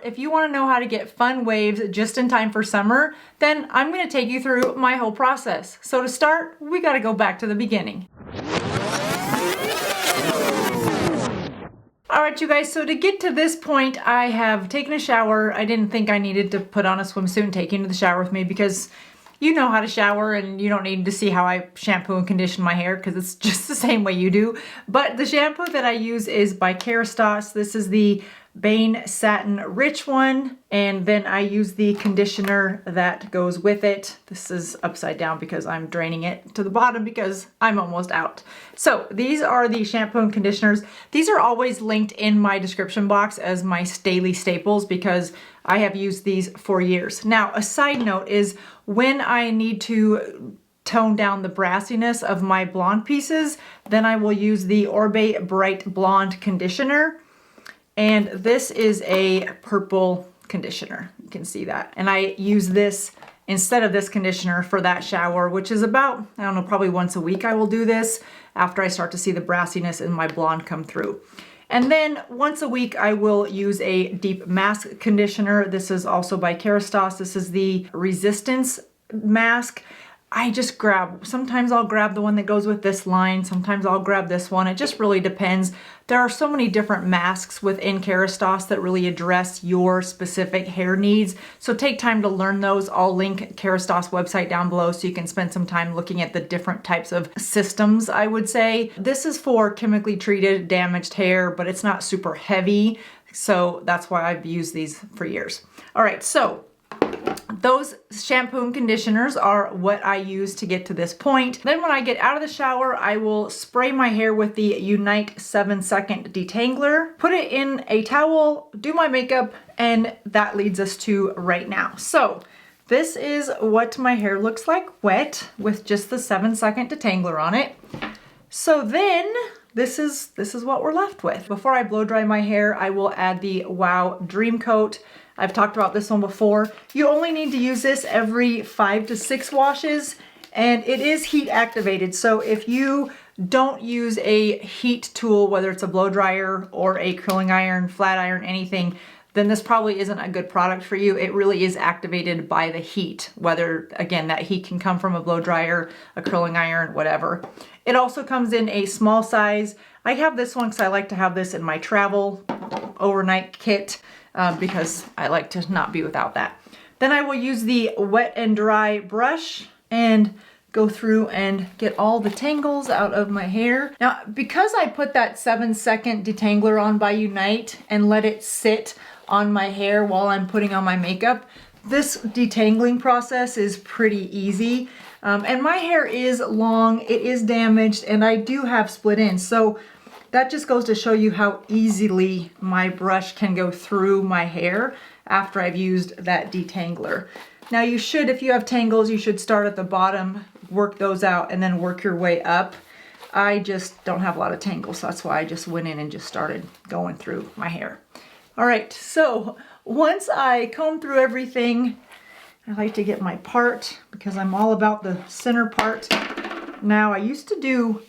If you want to know how to get fun waves just in time for summer, then I'm going to take you through my whole process. So to start, we got to go back to the beginning. Alright you guys, so to get to this point, I have taken a shower. I didn't think I needed to put on a swimsuit and take you into the shower with me because you know how to shower and you don't need to see how I shampoo and condition my hair because it's just the same way you do. But the shampoo that I use is by Haircare. This is the Bane Satin Rich one, and then I use the conditioner that goes with it. This is upside down because I'm draining it to the bottom because I'm almost out. So these are the shampoo and conditioners. These are always linked in my description box as my daily staples because I have used these for years. Now, a side note is when I need to tone down the brassiness of my blonde pieces, then I will use the Orbe Bright Blonde Conditioner. And this is a purple conditioner. You can see that. And I use this instead of this conditioner for that shower, which is about, I don't know, probably once a week I will do this after I start to see the brassiness in my blonde come through. And then once a week I will use a deep mask conditioner. This is also by Haircare. This is the Resistance mask. I just sometimes I'll grab the one that goes with this line, sometimes I'll grab this one. It just really depends. There are so many different masks within Haircare that really address your specific hair needs. So take time to learn those. I'll link Haircare's website down below so you can spend some time looking at the different types of systems, I would say. This is for chemically treated, damaged hair, but it's not super heavy. So that's why I've used these for years. All right, so those shampoo and conditioners are what I use to get to this point. Then when I get out of the shower, I will spray my hair with the Unite 7-second detangler, put it in a towel, do my makeup, and that leads us to right now. So this is what my hair looks like wet with just the 7-second detangler on it. So then this is what we're left with. Before I blow dry my hair, I will add the Wow Dream Coat. I've talked about this one before. You only need to use this every 5 to 6 washes, and it is heat activated. So if you don't use a heat tool, whether it's a blow dryer or a curling iron, flat iron, anything, then this probably isn't a good product for you. It really is activated by the heat, whether, again, that heat can come from a blow dryer, a curling iron, whatever. It also comes in a small size. I have this one because I like to have this in my travel overnight kit. Because I like to not be without that. Then I will use the wet and dry brush and go through and get all the tangles out of my hair. Now, because I put that 7-second detangler on by Unite and let it sit on my hair while I'm putting on my makeup, this detangling process is pretty easy. And my hair is long, it is damaged, and I do have split ends. So that just goes to show you how easily my brush can go through my hair after I've used that detangler. Now you should, if you have tangles, you should start at the bottom, work those out, and then work your way up. I just don't have a lot of tangles, so that's why I just went in and just started going through my hair. All right, so once I comb through everything, I like to get my part because I'm all about the center part. Now I used to do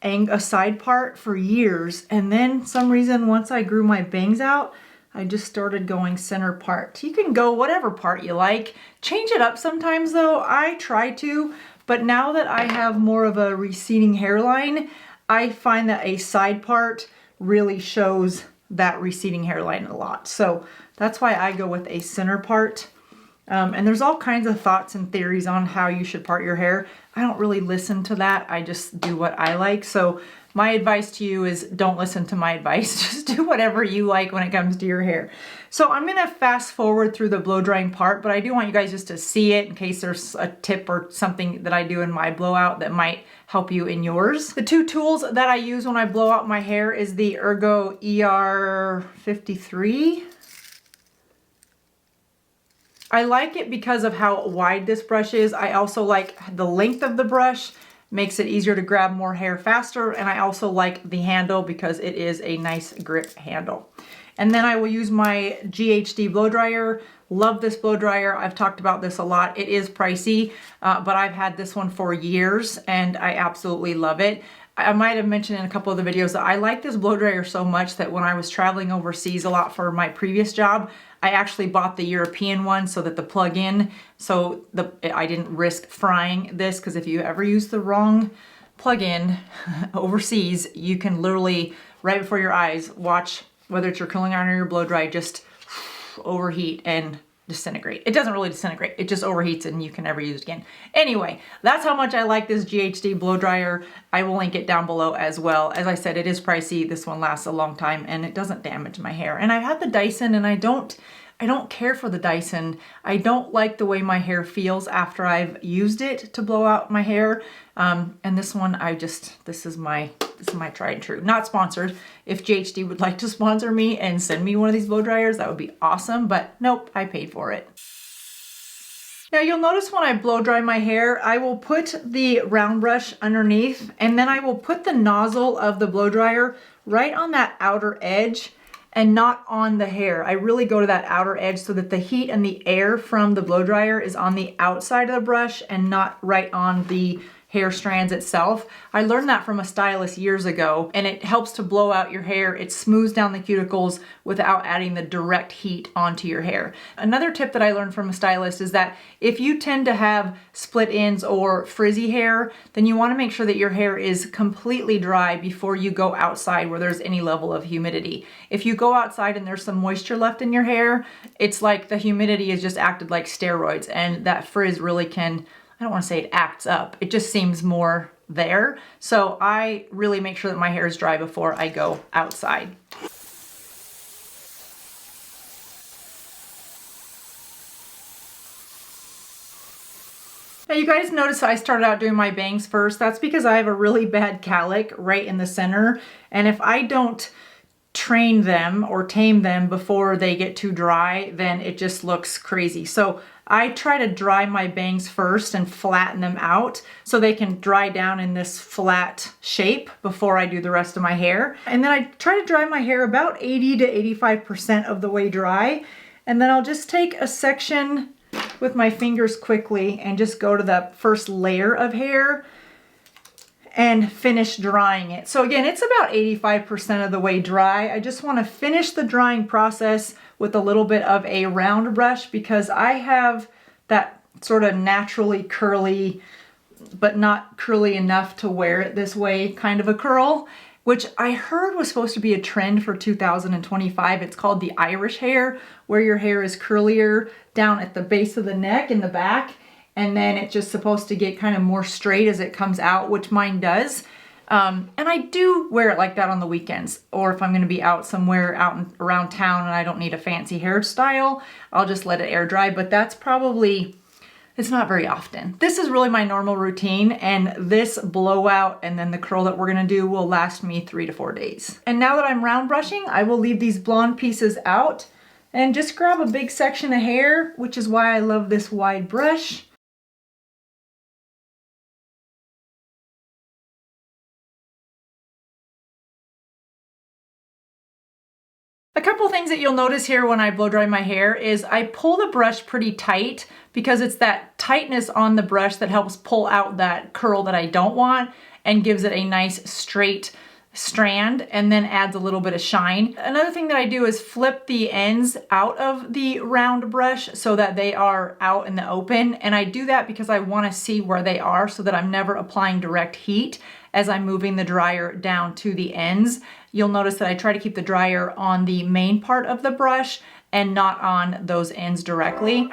a side part for years, and then some reason once I grew my bangs out, I just started going center part. You can go whatever part you like. Change it up sometimes though. I try to, but now that I have more of a receding hairline, I find that a side part really shows that receding hairline a lot. So that's why I go with a center part. And there's all kinds of thoughts and theories on how you should part your hair. I don't really listen to that. I just do what I like. So my advice to you is don't listen to my advice. Just do whatever you like when it comes to your hair. So I'm gonna fast forward through the blow drying part, but I do want you guys just to see it in case there's a tip or something that I do in my blowout that might help you in yours. The two tools that I use when I blow out my hair is the Ergo ER53. I like it because of how wide this brush is. I also like the length of the brush, makes it easier to grab more hair faster, and I also like the handle because it is a nice grip handle. And then I will use my GHD blow dryer. Love this blow dryer. I've talked about this a lot. It is pricey, but I've had this one for years and I absolutely love it. I might have mentioned in a couple of the videos that I like this blow dryer so much that when I was traveling overseas a lot for my previous job, I actually bought the European one so that the plug-in, so I didn't risk frying this, because if you ever use the wrong plug-in overseas, you can literally, right before your eyes, watch whether it's your curling iron or your blow dry just overheat and disintegrate. It doesn't really disintegrate, it just overheats and you can never use it again. Anyway, that's how much I like this GHD blow dryer. I will link it down below as well. As I said, it is pricey. This one lasts a long time and it doesn't damage my hair. And I've had the Dyson and I don't care for the Dyson. I don't like the way my hair feels after I've used it to blow out my hair. And this one, this is my tried and true. Not sponsored. If GHD would like to sponsor me and send me one of these blow dryers, that would be awesome, but nope, I paid for it. Now you'll notice when I blow dry my hair, I will put the round brush underneath and then I will put the nozzle of the blow dryer right on that outer edge and not on the hair. I really go to that outer edge so that the heat and the air from the blow dryer is on the outside of the brush and not right on the hair strands itself. I learned that from a stylist years ago, and it helps to blow out your hair. It smooths down the cuticles without adding the direct heat onto your hair. Another tip that I learned from a stylist is that if you tend to have split ends or frizzy hair, then you want to make sure that your hair is completely dry before you go outside where there's any level of humidity. If you go outside and there's some moisture left in your hair, it's like the humidity has just acted like steroids, and that frizz really can, I don't want to say it acts up, it just seems more there. So I really make sure that my hair is dry before I go outside. Now you guys notice I started out doing my bangs first. That's because I have a really bad cowlick right in the center, and if I don't train them or tame them before they get too dry, then it just looks crazy. So I try to dry my bangs first and flatten them out so they can dry down in this flat shape before I do the rest of my hair. And then I try to dry my hair about 80 to 85% of the way dry. And then I'll just take a section with my fingers quickly and just go to the first layer of hair and finish drying it. So again, it's about 85% of the way dry. I just want to finish the drying process with a little bit of a round brush because I have that sort of naturally curly, but not curly enough to wear it this way kind of a curl, which I heard was supposed to be a trend for 2025. It's called the Irish hair, where your hair is curlier down at the base of the neck in the back, and then it's just supposed to get kind of more straight as it comes out, which mine does. And I do wear it like that on the weekends, or if I'm going to be out somewhere around town and I don't need a fancy hairstyle, I'll just let it air dry, but that's probably, it's not very often. This is really my normal routine, and this blowout and then the curl that we're going to do will last me 3 to 4 days. And now that I'm round brushing, I will leave these blonde pieces out and just grab a big section of hair, which is why I love this wide brush. A couple things that you'll notice here when I blow dry my hair is I pull the brush pretty tight because it's that tightness on the brush that helps pull out that curl that I don't want and gives it a nice straight strand and then adds a little bit of shine. Another thing that I do is flip the ends out of the round brush so that they are out in the open, and I do that because I want to see where they are so that I'm never applying direct heat as I'm moving the dryer down to the ends. You'll notice that I try to keep the dryer on the main part of the brush and not on those ends directly.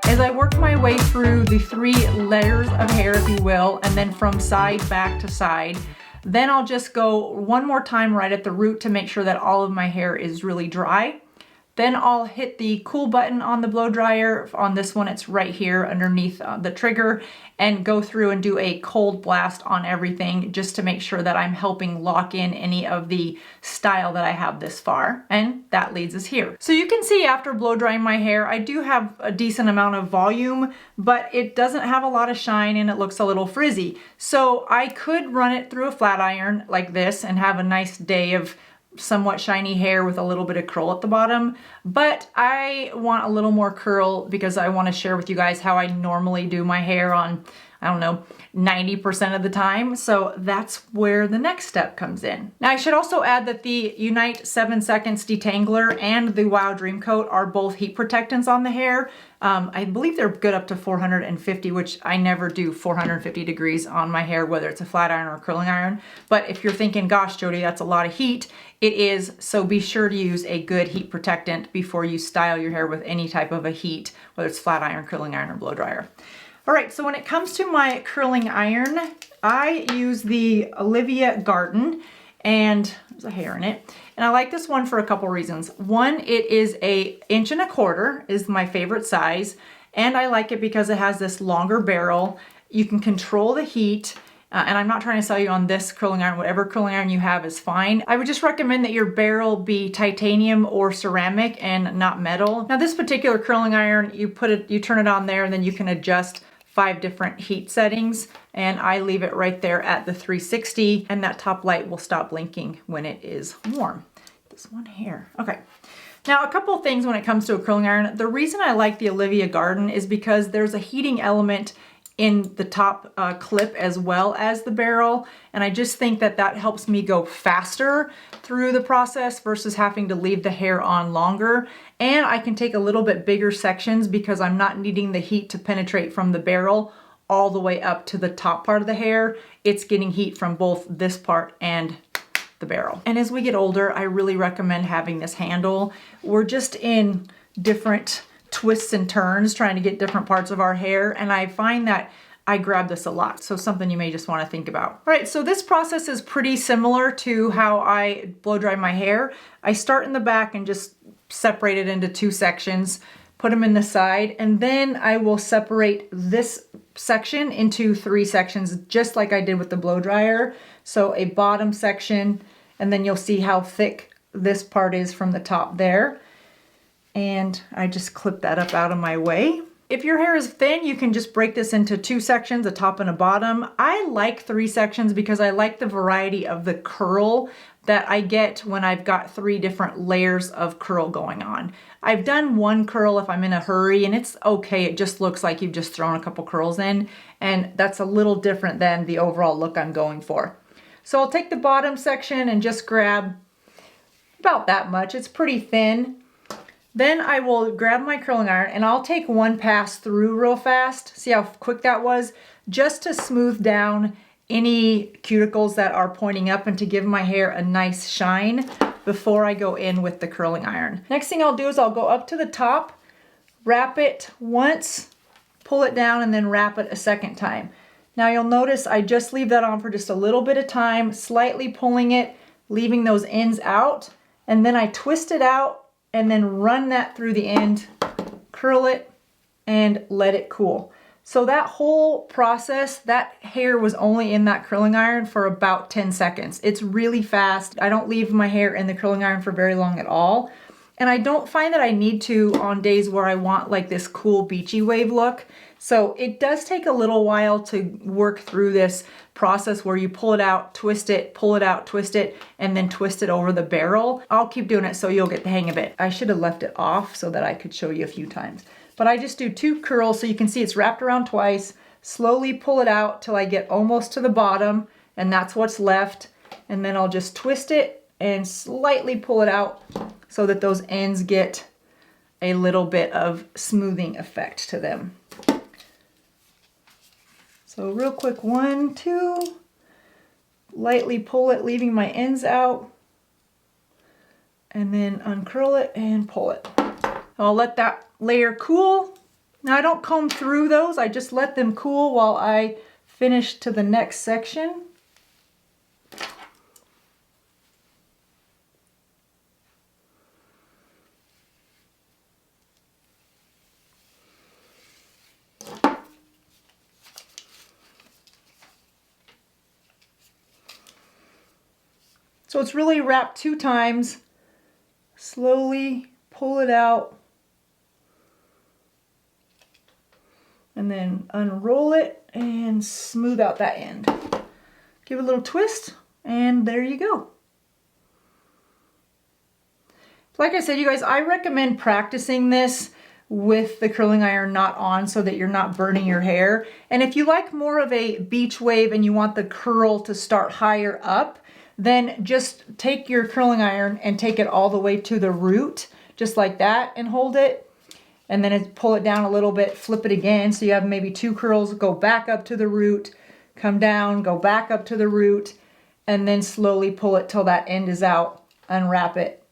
As I work my way through the 3 layers of hair, if you will, and then from side back to side, then I'll just go one more time right at the root to make sure that all of my hair is really dry. Then I'll hit the cool button on the blow dryer. On this one, it's right here underneath the trigger, and go through and do a cold blast on everything just to make sure that I'm helping lock in any of the style that I have this far. And that leads us here. So you can see after blow drying my hair, I do have a decent amount of volume, but it doesn't have a lot of shine and it looks a little frizzy. So I could run it through a flat iron like this and have a nice day of somewhat shiny hair with a little bit of curl at the bottom, but I want a little more curl because I want to share with you guys how I normally do my hair on, I don't know, 90% of the time. So that's where the next step comes in. Now I should also add that the Unite 7 Seconds Detangler and the Wow Dream Coat are both heat protectants on the hair. I believe they're good up to 450, which I never do 450 degrees on my hair, whether it's a flat iron or a curling iron. But if you're thinking, gosh, Jody, that's a lot of heat, it is. So be sure to use a good heat protectant before you style your hair with any type of a heat, whether it's flat iron, curling iron, or blow dryer. All right, so when it comes to my curling iron, I use the Olivia Garden, and there's a hair in it. And I like this one for a couple reasons. One, it is 1.25 inches is my favorite size. And I like it because it has this longer barrel. You can control the heat. And I'm not trying to sell you on this curling iron. Whatever curling iron you have is fine. I would just recommend that your barrel be titanium or ceramic and not metal. Now this particular curling iron, you turn it on there and then you can adjust 5 different heat settings, and I leave it right there at the 360, and that top light will stop blinking when it is warm. This one here. Okay. Now a couple things when it comes to a curling iron. The reason I like the Olivia Garden is because there's a heating element in the top clip as well as the barrel, and I just think that that helps me go faster through the process versus having to leave the hair on longer. And I can take a little bit bigger sections because I'm not needing the heat to penetrate from the barrel all the way up to the top part of the hair. It's getting heat from both this part and the barrel. And as we get older, I really recommend having this handle. We're just in different twists and turns trying to get different parts of our hair, and I find that I grab this a lot. So something you may just want to think about. All right, so this process is pretty similar to how I blow dry my hair. I start in the back and just separate it into 2 sections, put them in the side, and then I will separate this section into 3 sections, just like I did with the blow dryer. So a bottom section, and then you'll see how thick this part is from the top there. And I just clip that up out of my way. If your hair is thin, you can just break this into 2 sections, a top and a bottom. I like 3 sections because I like the variety of the curl that I get when I've got 3 different layers of curl going on. I've done 1 curl if I'm in a hurry, and it's okay. It just looks like you've just thrown a couple curls in, and that's a little different than the overall look I'm going for. So I'll take the bottom section and just grab about that much. It's pretty thin. Then I will grab my curling iron and I'll take 1 pass through real fast. See how quick that was? Just to smooth down any cuticles that are pointing up and to give my hair a nice shine before I go in with the curling iron. Next thing I'll do is I'll go up to the top, wrap it once, pull it down, and then wrap it a second time. Now you'll notice I just leave that on for just a little bit of time, slightly pulling it, leaving those ends out, and then I twist it out and then run that through the end, curl it, and let it cool. So that whole process, that hair was only in that curling iron for about 10 seconds. It's really fast. I don't leave my hair in the curling iron for very long at all. And I don't find that I need to on days where I want like this cool beachy wave look. So it does take a little while to work through this process where you pull it out, twist it, pull it out, twist it, and then twist it over the barrel. I'll keep doing it so you'll get the hang of it. I should have left it off so that I could show you a few times. But I just do 2 curls so you can see it's wrapped around twice. Slowly pull it out till I get almost to the bottom, and that's what's left. And then I'll just twist it and slightly pull it out so that those ends get a little bit of smoothing effect to them. So real quick, 1, 2, lightly pull it, leaving my ends out, and then uncurl it and pull it. I'll let that layer cool. Now I don't comb through those, I just let them cool while I finish to the next section. So it's really wrapped 2 times. Slowly pull it out. And then unroll it and smooth out that end. Give it a little twist, and there you go. Like I said, you guys, I recommend practicing this with the curling iron not on so that you're not burning your hair. And if you like more of a beach wave and you want the curl to start higher up, then just take your curling iron and take it all the way to the root, just like that, and hold it. And then pull it down a little bit, flip it again, so you have maybe 2 curls, go back up to the root, come down, go back up to the root, and then slowly pull it till that end is out, unwrap it,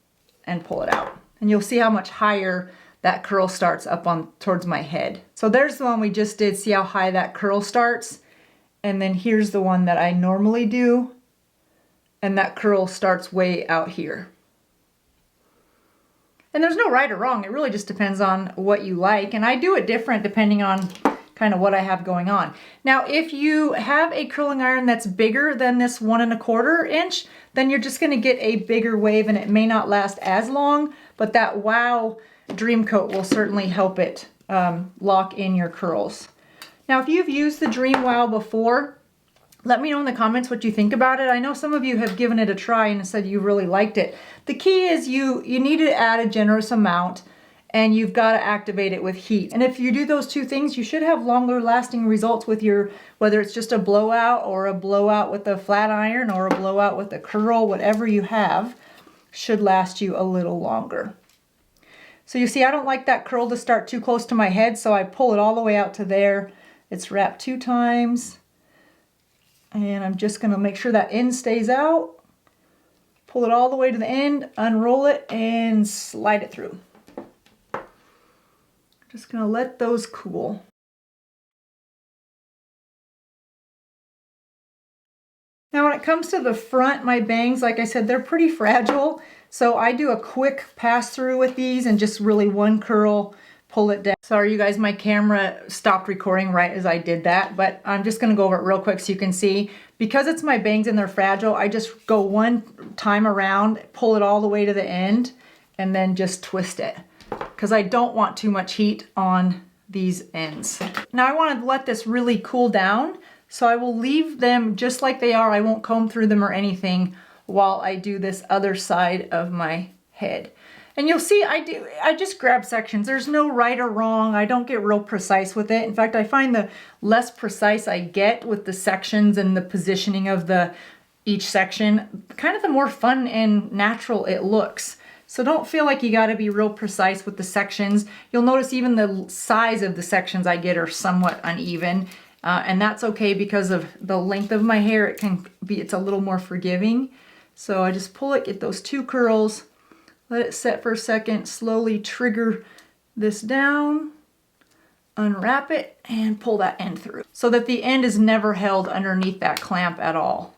and pull it out. And you'll see how much higher that curl starts up on towards my head. So there's the one we just did. See how high that curl starts? And then here's the one that I normally do, and that curl starts way out here. And there's no right or wrong. It really just depends on what you like. And I do it different depending on kind of what I have going on. Now, if you have a curling iron that's bigger than this 1 1/4 inch, then you're just gonna get a bigger wave and it may not last as long, but that Wow Dream Coat will certainly help it lock in your curls. Now, if you've used the Dream Wow before, let me know in the comments what you think about it. I know some of you have given it a try and said you really liked it. The key is you need to add a generous amount and you've got to activate it with heat. And if you do those 2 things, you should have longer lasting results with your, whether it's just a blowout or a blowout with a flat iron or a blowout with a curl, whatever you have should last you a little longer. So you see, I don't like that curl to start too close to my head, so I pull it all the way out to there. It's wrapped 2 times. And I'm just gonna make sure that end stays out. Pull it all the way to the end, unroll it, and slide it through. Just gonna let those cool. Now when it comes to the front, my bangs, like I said, they're pretty fragile. So I do a quick pass through with these and just really 1 curl, pull it down. Sorry you guys, my camera stopped recording right as I did that, but I'm just gonna go over it real quick so you can see. Because it's my bangs and they're fragile, I just go 1 time around, pull it all the way to the end, and then just twist it. Because I don't want too much heat on these ends. Now I wanna let this really cool down, so I will leave them just like they are. I won't comb through them or anything while I do this other side of my head. And you'll see I just grab sections. There's no right or wrong. I don't get real precise with it. In fact, I find the less precise I get with the sections and the positioning of each section, kind of the more fun and natural it looks. So don't feel like you gotta be real precise with the sections. You'll notice even the size of the sections I get are somewhat uneven. And that's okay because of the length of my hair. It's a little more forgiving. So I just pull it, get those 2 curls, let it set for a second, slowly trigger this down, unwrap it, and pull that end through so that the end is never held underneath that clamp at all.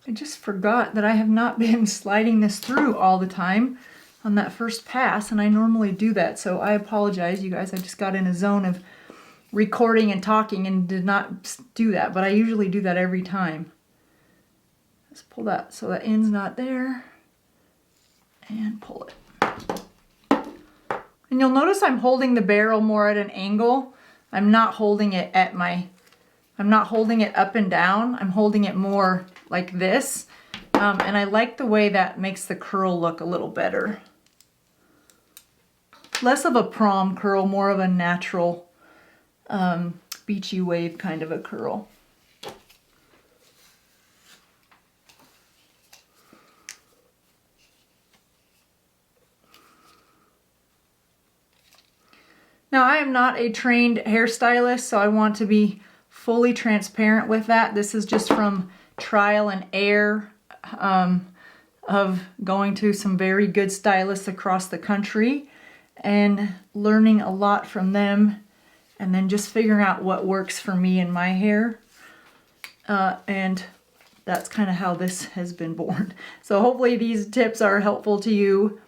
I just forgot that I have not been sliding this through all the time on that first pass, and I normally do that, so I apologize, you guys. I just got in a zone of recording and talking and did not do that, but I usually do that every time. Let's pull that so that end's not there, and pull it. And you'll notice I'm holding the barrel more at an angle. I'm not holding it up and down. I'm holding it more like this. And I like the way that makes the curl look a little better. Less of a prom curl, more of a natural beachy wave kind of a curl. Now, I am not a trained hairstylist, so I want to be fully transparent with that. This is just from trial and error of going to some very good stylists across the country and learning a lot from them, and then just figuring out what works for me and my hair. And that's kind of how this has been born. So hopefully these tips are helpful to you.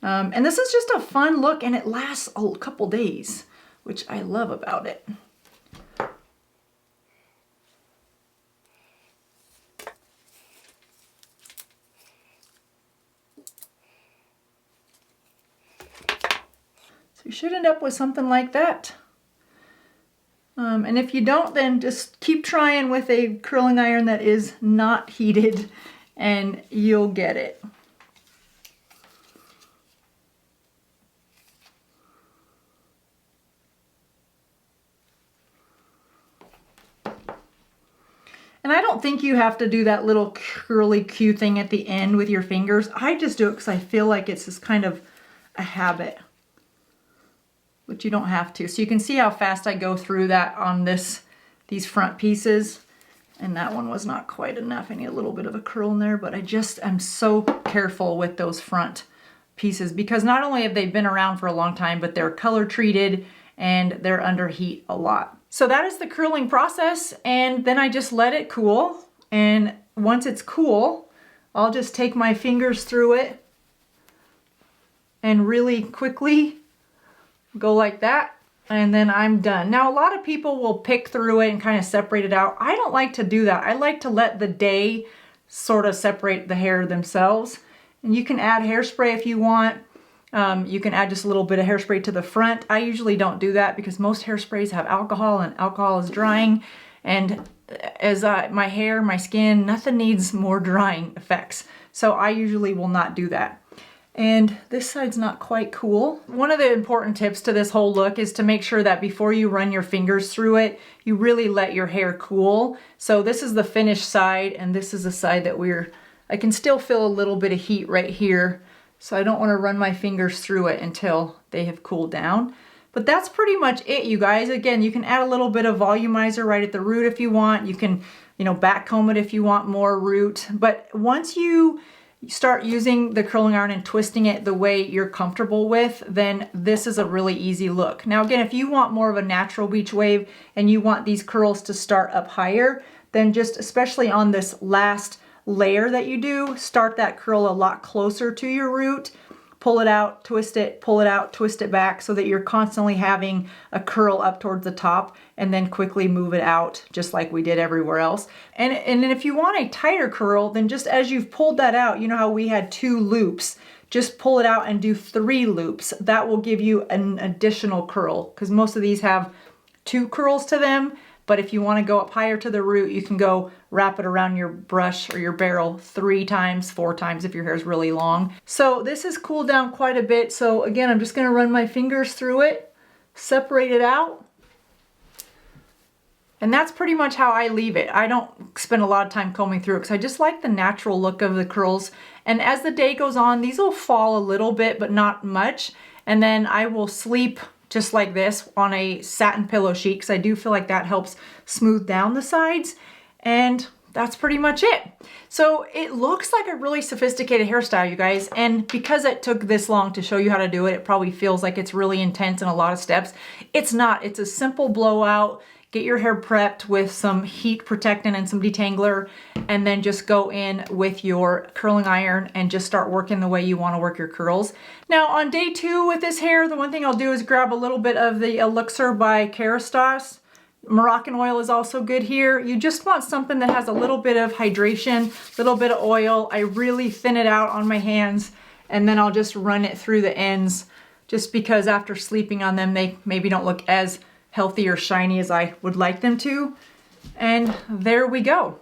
And this is just a fun look, and it lasts a couple days, which I love about it. So you should end up with something like that. And if you don't, then just keep trying with a curling iron that is not heated, and you'll get it. And I don't think you have to do that little curly Q thing at the end with your fingers. I just do it because I feel like it's just kind of a habit. But you don't have to. So you can see how fast I go through that on these front pieces. And that one was not quite enough. I need a little bit of a curl in there, but I'm so careful with those front pieces because not only have they been around for a long time, but they're color treated and they're under heat a lot. So that is the curling process, and then I just let it cool. And once it's cool, I'll just take my fingers through it and really quickly go like that, and then I'm done. Now, a lot of people will pick through it and kind of separate it out. I don't like to do that. I like to let the day sort of separate the hair themselves. And you can add hairspray if you want. You can add just a little bit of hairspray to the front. I usually don't do that because most hairsprays have alcohol, and alcohol is drying. And as my hair, my skin, nothing needs more drying effects. So I usually will not do that. And this side's not quite cool. One of the important tips to this whole look is to make sure that before you run your fingers through it, you really let your hair cool. So this is the finished side, and this is the side that I can still feel a little bit of heat right here. So I don't want to run my fingers through it until they have cooled down. But that's pretty much it, you guys. Again, you can add a little bit of volumizer right at the root if you want. You can, back comb it if you want more root. But once you start using the curling iron and twisting it the way you're comfortable with, then this is a really easy look. Now again, if you want more of a natural beach wave and you want these curls to start up higher, then just especially on this last layer that you do, start that curl a lot closer to your root, pull it out, twist it, pull it out, twist it back so that you're constantly having a curl up towards the top, and then quickly move it out just like we did everywhere else. And then if you want a tighter curl, then just as you've pulled that out, you know how we had 2 loops, just pull it out and do 3 loops. That will give you an additional curl because most of these have 2 curls to them. But if you want to go up higher to the root, you can go wrap it around your brush or your barrel 3 times, 4 times if your hair is really long. So this has cooled down quite a bit. So again, I'm just going to run my fingers through it, separate it out. And that's pretty much how I leave it. I don't spend a lot of time combing through it because I just like the natural look of the curls. And as the day goes on, these will fall a little bit, but not much. And then I will sleep just like this on a satin pillow sheet because I do feel like that helps smooth down the sides. And that's pretty much it. So it looks like a really sophisticated hairstyle, you guys. And because it took this long to show you how to do it, it probably feels like it's really intense and a lot of steps. It's not. It's a simple blowout. Get your hair prepped with some heat protectant and some detangler, and then just go in with your curling iron and just start working the way you want to work your curls. Now on day 2 with this hair, the one thing I'll do is grab a little bit of the Elixir by Kerastase. Moroccan oil is also good here. You just want something that has a little bit of hydration, a little bit of oil. I really thin it out on my hands, and then I'll just run it through the ends just because after sleeping on them, they maybe don't look as healthy or shiny as I would like them to. And there we go.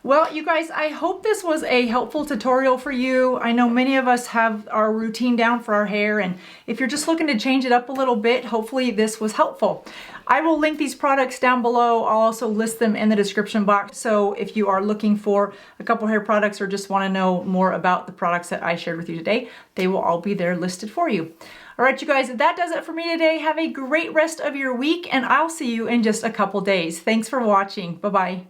Well, you guys, I hope this was a helpful tutorial for you. I know many of us have our routine down for our hair, and if you're just looking to change it up a little bit, hopefully this was helpful. I will link these products down below. I'll also list them in the description box. So if you are looking for a couple hair products or just want to know more about the products that I shared with you today, they will all be there listed for you. All right, you guys, that does it for me today. Have a great rest of your week, and I'll see you in just a couple days. Thanks for watching. Bye-bye.